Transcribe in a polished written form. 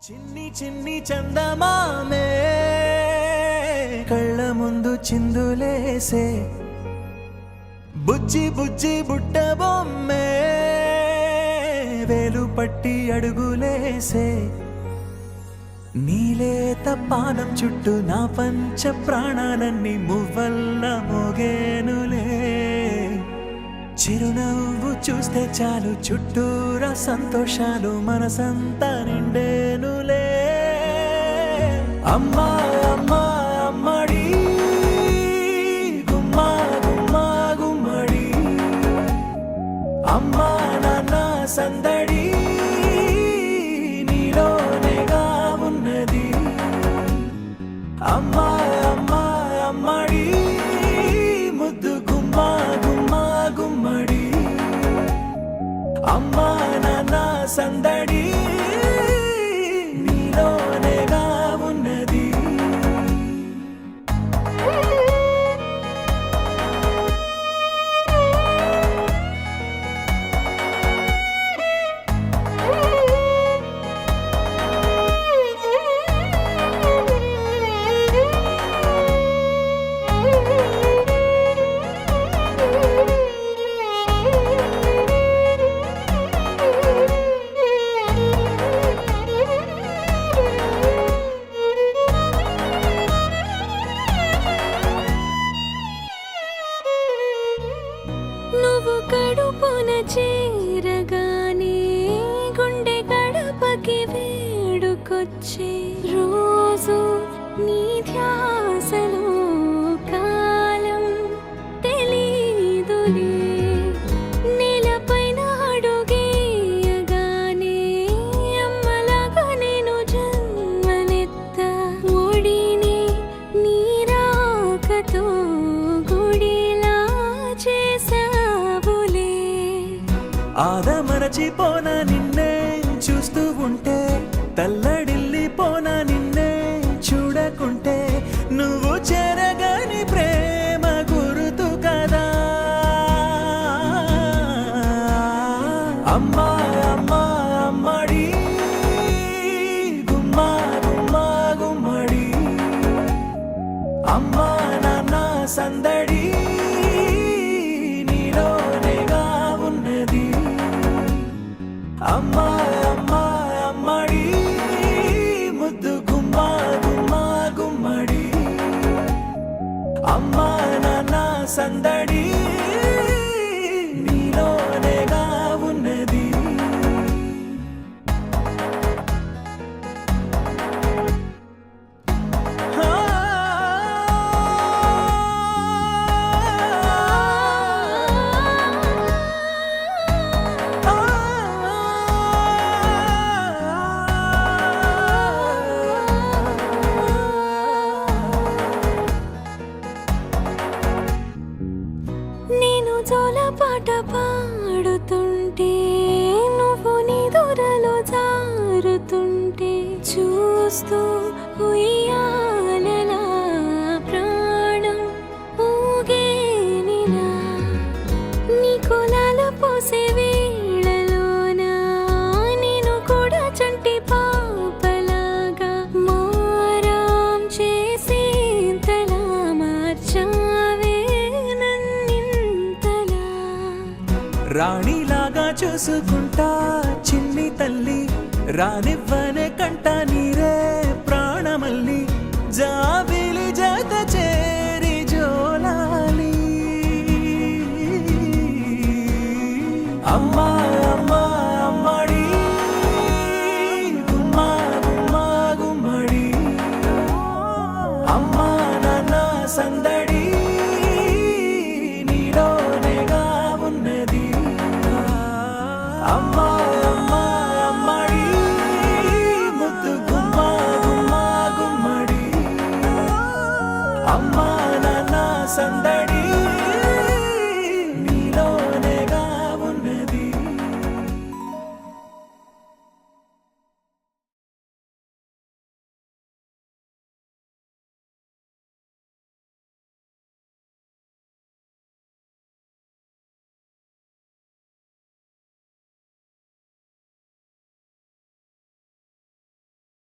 చిన్ని చిన్ని చందమామే కళ్ళ ముందు చిందులేసే బుజ్జి బుజ్జి బుట్ట బొమ్మే వేలు పట్టి అడుగులేసే నీలేత పానం చుట్టూ నా పంచ ప్రాణాలన్నీ మువ్వల్ల మోగేనులే చిరునవ్వు చూస్తే చాలు చుట్టూరా సంతోషాలు మనసంతా నిండేనులే అమ్మా అమ్మా అమ్మడి గుమ్మా గుమ్మా గుమ్మడి అమ్మా నాన్న సందడి నీలోనేగా ఉన్నది అమ్మా అమ్మా అమ్మడి ముద్దు గుమ్మా గుమ్మా గుమ్మడి అమ్మా నాన్న సందడి నీలోనేగా ఉన్నది నువ్వు కడుపున చేరగానే గుండె గడపకి వేడుకొచ్చే రోజు నీ ధ్యాసలో కాలం తెలీదులే నేలపైన అడుగేయగానే అమ్మలాగా నేను జన్మనెత్త ఒడిని నీ రాకతో గుడిలా చేసావులే ఆదమరచిపోనా నిన్నే చూస్తూ ఉంటే తల్లడిల్లిపోనా నిన్నే చూడకుంటే నువ్వు చెరగని ప్రేమ గురుతు కదా అమ్మా అమ్మా అమ్మడి గుమ్మా గుమ్మా గుమ్మడి అమ్మా నాన్న సందడి నీలోనేగా ఉన్నది అమ్మా అమ్మా అమ్మడి ముద్దు గుమ్మా గుమ్మా గుమ్మడి అమ్మా నాన్న సందడి నీలోనేగా ఉన్నది నేను జోలపాట పాడుతుంటే నువ్వు నీ దూరలో జారుతుంటే చూస్తూ ఉయ్యాలలా ప్రాణం ఊగేనిలా నీ కులాల పోసే వేళలోన నేను కూడా చంటి పాపలాగా మారాం చేసేంతలా మార్చావే నన్నింతలా రాణిలాగా చూసుకుంటా చిన్ని తల్లి రానివ్వనే కంట నీరే ప్రాణమల్లి జాబిలి జత